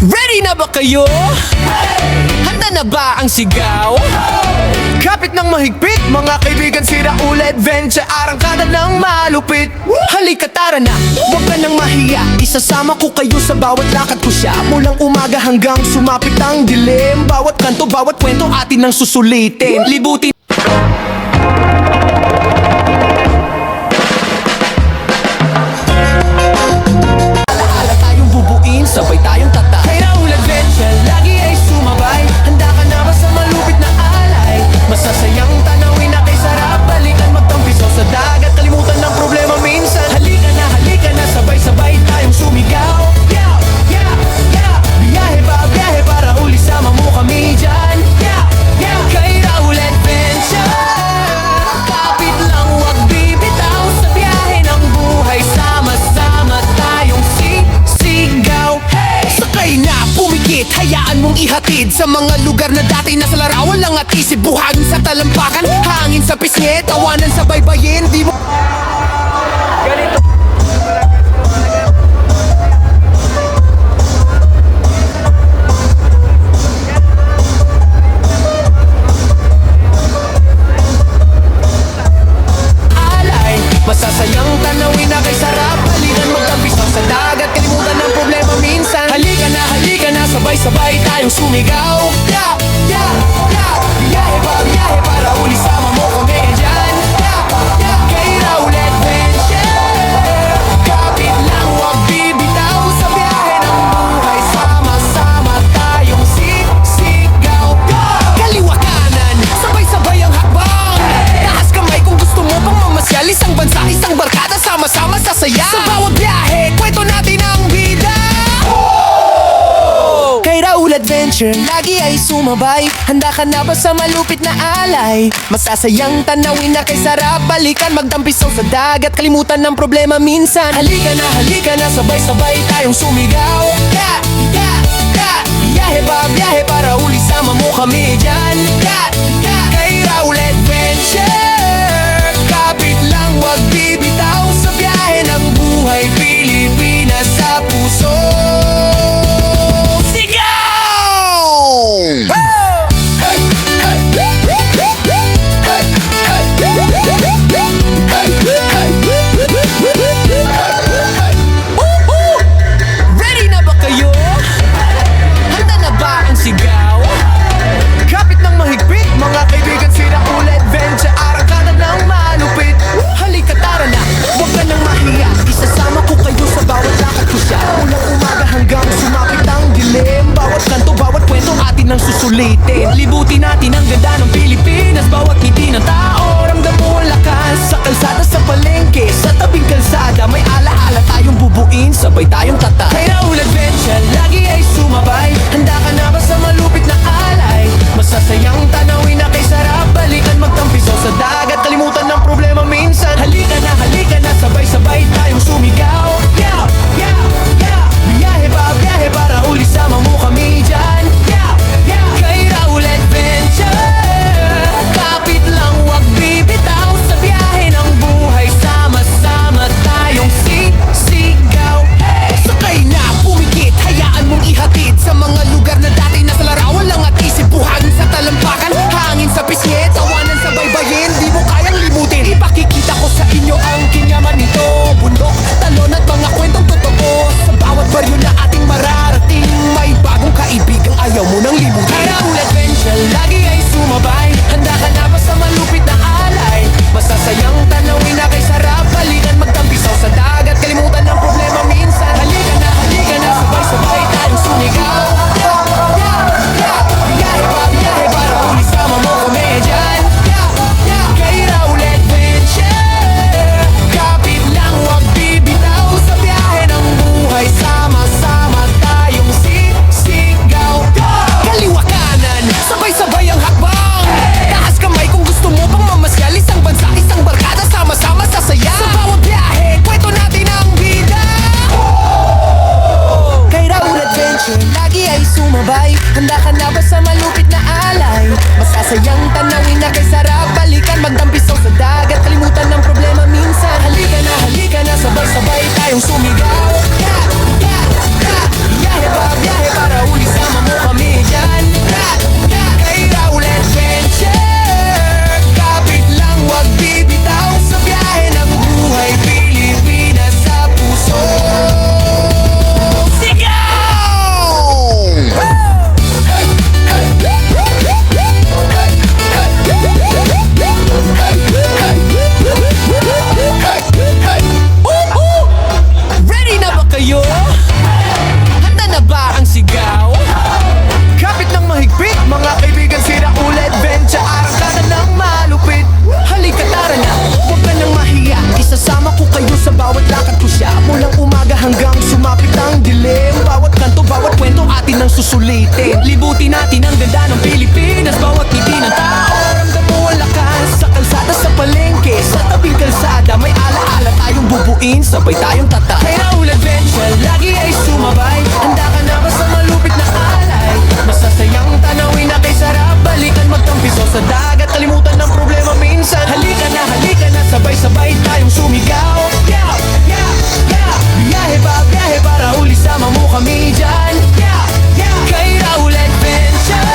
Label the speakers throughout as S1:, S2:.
S1: Ready na ba kayo? Handa na ba ang sigaw?
S2: Kapit ng mahigpit, mga kaibigan, sira ulit adventure, arangkada ng malupit.
S1: Halika tara na, huwag ka nang mahiya. Isasama ko kayo sa bawat lakad ko siya. Mulang umaga hanggang sumapit ang dilim. Bawat kanto, bawat kwento atin ang susulitin. Libutin alaala tayong bubuin, sabay tayong tata. Kay Raul Adventure, lagi ay sumabay. Handa ka na ba sa malupit na alay? Masasayang tanawin na kay sarap. Balikan magtampisaw sa dagat, kalimutan ng problema minsan. Halika na, sabay-sabay tayong sumigaw. Yeah, yeah, yeah. Biyahe para uli, sama mo kami dyan. Yeah, yeah. Kay Raul Adventure, kapit lang, wag bibitaw. Sa biyahe ng buhay, sama-sama tayong sisigaw. Hey! Sakay na, pumikit, hayaan mong ihatid sa mga lugar na dati nasa larawan lang at isip. Buhangin sa talampakan, hangin sa pisngi, tawanan sa baybayin. Di mo alay, masasayang tanawin na kay sarap. Balikan magtampisaw sa dagat, kalimutan ng problema minsan. Halika na, sabay-sabay tayong sumigaw. Yeah, yeah, yeah. Biyahe para uli, sama mo kami dyan. Yeah, yeah. Kay Raul Adventure, kapit lang, wag bibitaw. Sa biyahe ng buhay, sama-sama tayong sisigaw. Kaliwa kanan, sabay-sabay ang hakbang. Taas kamay kung gusto mo pang mamasyal. Isang bansa, isang barkada, sama-sama sasaya. Sa bawat biyahe, kwento natin ang bida. Kay Raul Adventure, lagi ay sumabay. Handa ka na ba sa malupit na alay? Masasayang tanawin na kay sarap. Balikan magtampisaw sa dagat, kalimutan ng problema minsan. Halika na, sabay-sabay tayong sumigaw. Yeah, yeah, yeah. Biyahe para uli, sama mo kami dyan. Yeah, yeah. Kay Raul Adventure, kapit lang, wag bibitaw. Sa biyahe ng buhay, Pilipinas sa puso. Ready na ba kayo? Handa na ba ang sigaw?
S2: Kapit ng mahigpit, mga kaibigan, sira ulit adventure, arangkada ng malupit.
S1: Halika tara na, huwag ka nang mahiya. Isasama ko kayo sa bawat lakad ko siya. Mulang umaga hanggang sumapit ang dilim. Bawat kanto, bawat kwento atin ang susulitin. Libutin natin ang ganda ng Pilipinas. Bawat ngiti ng tao, ramdam mo ang lakas. Sa kalsada, sa palengke, sa tabing kalsada, may alaala tayong bubuin, sabay tayong tata. Kay Raul Adventure, lagi ay sumabay. Handa ka na ba sa malupit na alay? Masasayang tanawin na kay sarap. Balikan magtampisaw sa dagat, kalimutan ng problema minsan. Halika na, sabay-sabay tayong sumigaw. Yeah, yeah, yeah. Biyahe para uli, sama mo kami dyan. Yeah, yeah. Kay Raul Adventure, kapit lang, wag bibitaw. Sa biyahe ng buhay, sama-sama tayong sisigaw. Sakay na, pumikit, hayaan mong ihatid sa mga lugar na dati nasa larawan lang at isip. Buhangin sa talampakan, hangin sa pisngi, tawanan sa baybayin. Di mo kayang limutin, ipakikita ko sa inyo ang kinyaman nito. Bundok, talon at mga kwentong totoo. Sa bawat baryo na ating mararating, may bagong kaibigang ayaw mo nang limutin. Kay Raul Adventure, lagi ay sumabay. Handa ka na ba sa malupit na alay? Masasayang tanawin na kay sarap. Balikan magtampisaw sa dagat, kalimutan ng problema minsan. Halika na, sabay-sabay tayong sumigaw. Yeah, yeah, yeah. Biyahe para uli, sama mo kami dyan. Yeah, yeah. Kay Raul Adventure, kapit lang, wag bibitaw. Sa biyahe ng buhay, sama-sama tayong sisigaw. Kaliwa kanan, sabay-sabay ang hakbang. Taas kamay kung gusto mo pang mamasyal. Isang bansa, isang barkada, sama-sama sasaya. Sa bawat biyahe, kwento natin ang bida. Kay Raul Adventure, lagi ay sumabay. Handa ka na ba sa malupit na alay? Masasayang tanawin na kay sarap. Balikan magtampisaw sa dagat, kalimutan ng problema minsan. Halika na, sabay-sabay tayong sumigaw. Yeah, yeah, yeah. biyahe ba, biyahe para uli sama mo kami dyan. Kay Raul Adventure, kapit lang wag bibitaw sa biyahe ng buhay Pilipinas sa puso. Ready na ba kayo? Handa na ba ang sigaw?
S2: Kapit ng mahigpit, mga kaibigan, si Raul Adventure, arangkada ng malupit.
S1: Halika tara na, huwag ka nang mahiya. Isasama ko kayo sa bawat lakad ko siya. Mulang umaga hanggang sumapit ang dilim. Bawat kanto, bawat kwento atin ang susulitin. Libutin natin ang ganda ng Pilipinas. Bawat ngiti ng tao, ramdam mo ang lakas. Sa kalsada, sa palengke, sa tabing kalsada, may alaala tayong bubuin, sabay tayong tata. Kay Raul Adventure, lagi ay sumabay. Handa ka na ba sa malupit na alay? Masasayang tanawin na kay sarap. Balikan magtampiso sa dagat, kalimutan ng problema minsan. Halika na, sabay-sabay tayong sumigaw. Yeah, yeah, yeah. Biyahe ba, biyahe para uli sama mo kami dyan. Yeah, yeah. Kay Raul Adventure,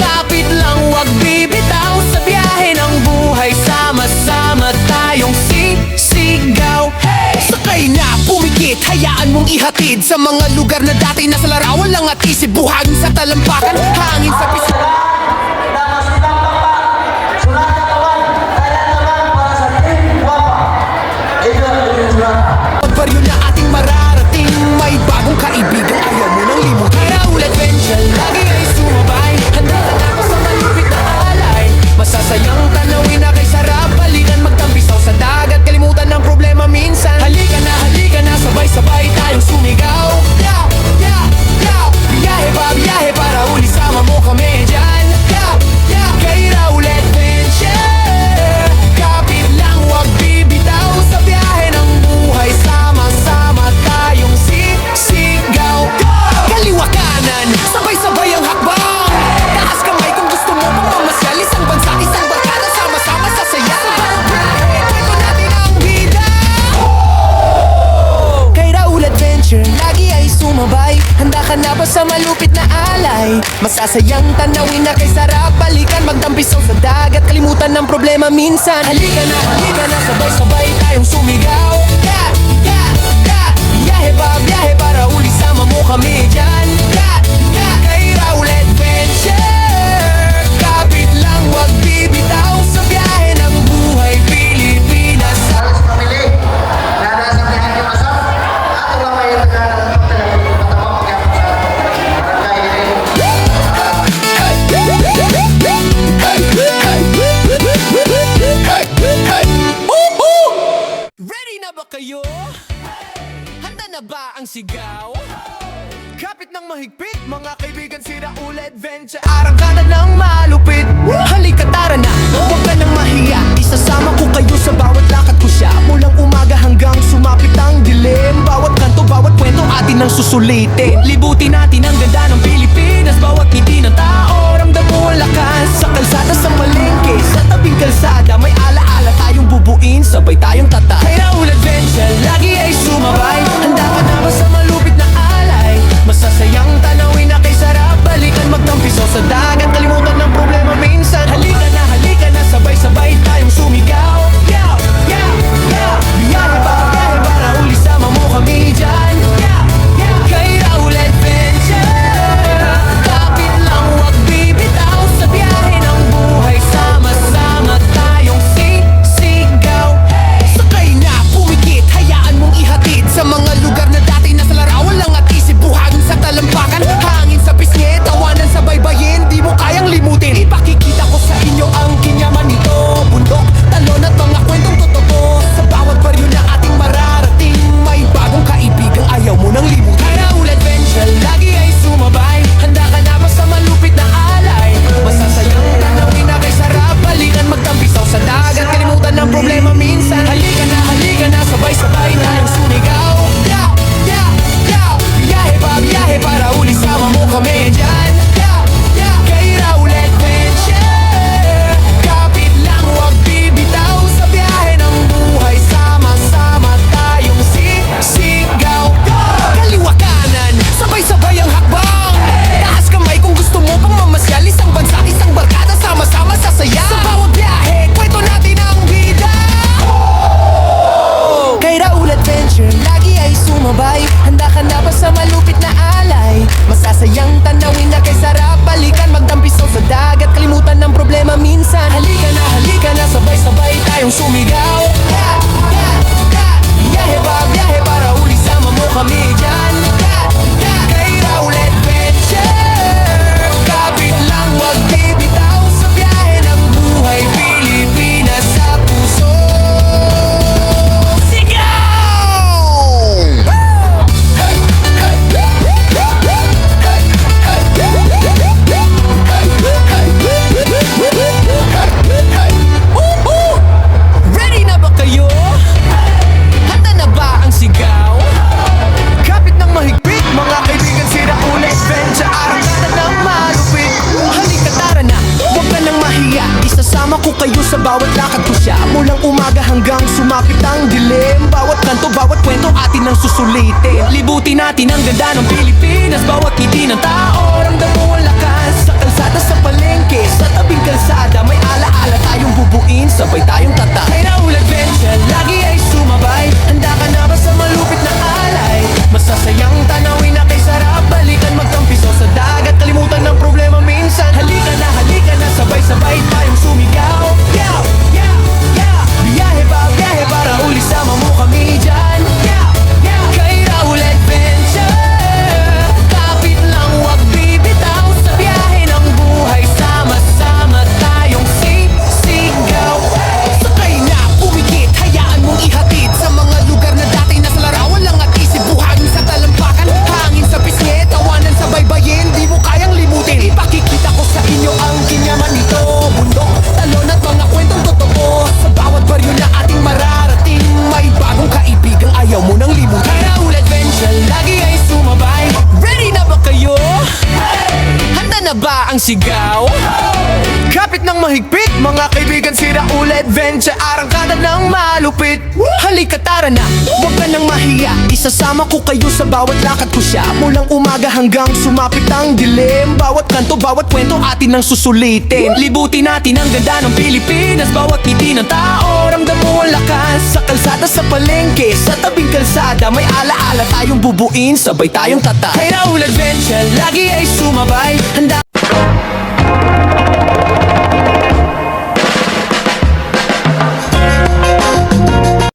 S1: kapit lang wag bibitaw sa biyahe ng buhay. Sama-sama tayong sisigaw. Hey! Sakay na, pumikit, hayaan mong ihatid sa mga lugar na dati nasa larawan lang at isip. Buhangin sa talampakan, hangin sa pisngi. Pagbaryo na ating mararating, may bagong kaibigan, ayaw mo nang limutin. Kay Raul Adventure, lagi ay sumabay. Handa ka na sa malupit na alay. Masasayang tanawin na kay sarap. Balikan magtampisaw sa dagat, kalimutan ng problema minsan. Halika na, sabay-sabay tayong sumigaw. Yeah, yeah, yeah. Biyahe ba, biyahe para uli sama mo kami dyan. Yeah, yeah. Kay Raul Adventure, kapit lang wag bibitaw sa biyahe ng buhay. Sama-sama tayong sisigaw. Kaliwa kanan, sabay-sabay ang hakbang. Taas kamay kung gusto mo pang mamasyal. Isang bansa, isang barkada, sama-sama sa saya. Kwento natin ang bida. Kay Raul Adventure, lagi ay sumabay. Handa ka na ba sa malupit na alay? Masasayang tanawin na kay sarap. Balikan magtampisaw sa dagat, kalimutan ng problema minsan. Halika na, sabay-sabay tayong sumigaw. Yeah, yeah, yeah. Biyahe ba, biyahe para uli sama mo kami dyan. Yeah, yeah. Kay Raul Adventure, kapit lang wag bibitaw sa biyahe ng buhay Pilipinas.
S3: Halos pamili na nasa pinag asap at wala kayo nagkaroon talagang matapang pagkakot sa barangay.
S1: Ready na ba kayo? Handa na ba ang sigaw?
S2: Kapit ng mahigpit, mga kaibigan, si Raul Adventure, arangkada ng malupit.
S1: Halika tara na, huwag ka nang mahiya. Isasama ko kayo sa bawat lakad ko siya. Mulang umaga hanggang sumapit ang dilim. Bawat kanto, bawat kwento atin ang susulitin. Libutin natin ang ganda ng Pilipinas. Bawat ngiti ng tao, ramdam mo ang lakas. Sa kalsada, sa palengke, sa tabing kalsada, may alaala tayong bubuin, sabay tayong tata. Kay Raul Adventure, lagi ay sumabay. Handa ka na ba sa malupit na alay? Masasayang tanawin na kay sarap. Balikan magtampisaw sa dagat, kalimutan ng problema minsan. Halika na, sabay-sabay tayong sumigaw. Yeah, yeah, yeah. Biyahe ba, biyahe para uli sama mo kami dyan. Yeah, yeah. Kay Raul Adventure, kapit lang wag bibitaw sa biyahe ng buhay. Sama-sama tayong sisigaw. Sakay sa bawat lakad ko siya. Mulang umaga hanggang sumapit ang dilim. Bawat kanto, bawat kwento atin ang susulitin. Libutin natin ang ganda ng Pilipinas. Bawat ngiti ng tao, ramdam mo ang lakas. Sa kalsada, sa palengke, sa tabing kalsada, may alaala tayong bubuin, sabay tayong tata. Kay Raul Adventure, lagi ay sumabay. Handa ka na ba sa malupit na alay? Masasayang tanawin na kay sarap. Balikan magtampiso sa dagat, kalimutan ng problema minsan. Halika na, sabay-sabay tayong sumigaw. Yeah, yeah, yeah. Biyahe para uli sama mo kami dyan. Yeah, yeah. Kay Raul Adventure, kapit lang wag bibitaw. Sa biyahe ng buhay, sama-sama tayong sisigaw. Sakay na, pumikit, hayaan mong ihatid sa mga lugar na dati nasa larawan lang at isip. Buhangin sa talampakan, hangin sa pisngi, tawanan sa baybayin, di mo kayang limutin. Ipakikita ko sa inyo ang kinyaman nito. Bundok, talon at mga kwentong totoo. Sa bawat baryo na ating mararating, may bagong kaibigang ayaw mo nang limutin. Kay Raul Adventure, lagi ay sumabay. Ready na ba kayo? Handa na ba ang sigaw?
S2: Kapit ng mahigpit, mga kaibigan, si Raul Adventure, arangkada ng malupit.
S1: Halika tara na, huwag ka nang mahiya. Isasama ko kayo sa bawat lakad ko siya. Mulang umaga hanggang sumapit ang dilim. Bawat kanto, bawat kwento atin ang susulitin. Libutin natin ang ganda ng Pilipinas. Bawat ngiti ng tao, ramdam mo ang lakas. Sa kalsada, sa palengke, sa tabing kalsada, may alaala tayong bubuin, sabay tayong tata.
S2: Kay Raul Adventure,
S1: Lagi ay sumabay. Handa